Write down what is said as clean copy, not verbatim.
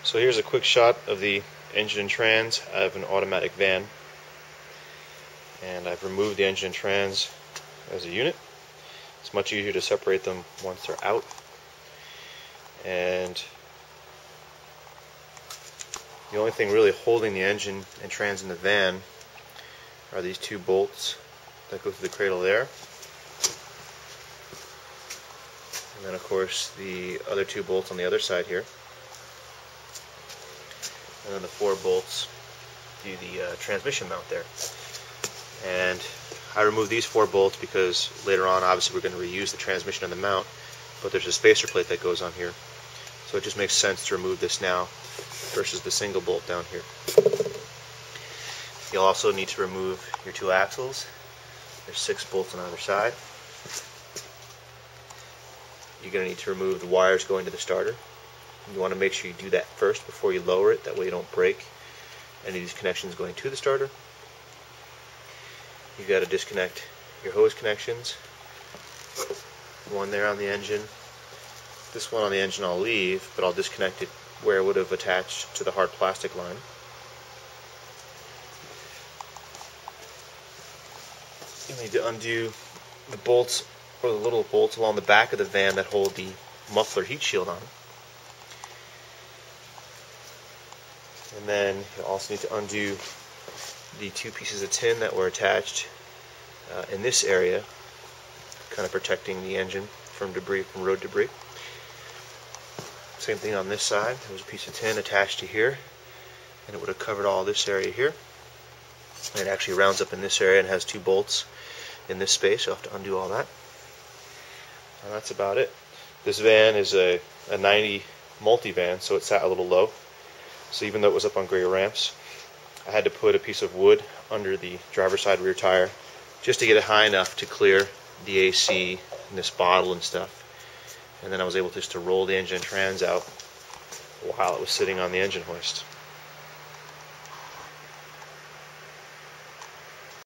So here's a quick shot of the engine and trans. I have an automatic van, and I've removed the engine and trans as a unit. It's much easier to separate them once they're out. And the only thing really holding the engine and trans in the van are these two bolts that go through the cradle there. And then of course the other two bolts on the other side here. And then the four bolts do the transmission mount there. And I removed these four bolts because later on obviously we're going to reuse the transmission and the mount, but there's a spacer plate that goes on here. So it just makes sense to remove this now versus the single bolt down here. You'll also need to remove your two axles. There's 6 bolts on either side. You're going to need to remove the wires going to the starter. You want to make sure you do that first before you lower it, that way you don't break any of these connections going to the starter. You've got to disconnect your hose connections. One there on the engine. This one on the engine I'll leave, but I'll disconnect it where it would have attached to the hard plastic line. You'll need to undo the bolts, or the little bolts along the back of the van that hold the muffler heat shield on. And then you'll also need to undo the 2 pieces of tin that were attached in this area, kind of protecting the engine from debris, from road debris. Same thing on this side. There was a piece of tin attached to here, and it would have covered all this area here. And it actually rounds up in this area and has 2 bolts in this space. You'll have to undo all that. And that's about it. This van is a 90 multi-van, so it sat a little low. So even though it was up on greater ramps, I had to put a piece of wood under the driver's side rear tire just to get it high enough to clear the AC and this bottle and stuff. And then I was able just to roll the engine and trans out while it was sitting on the engine hoist.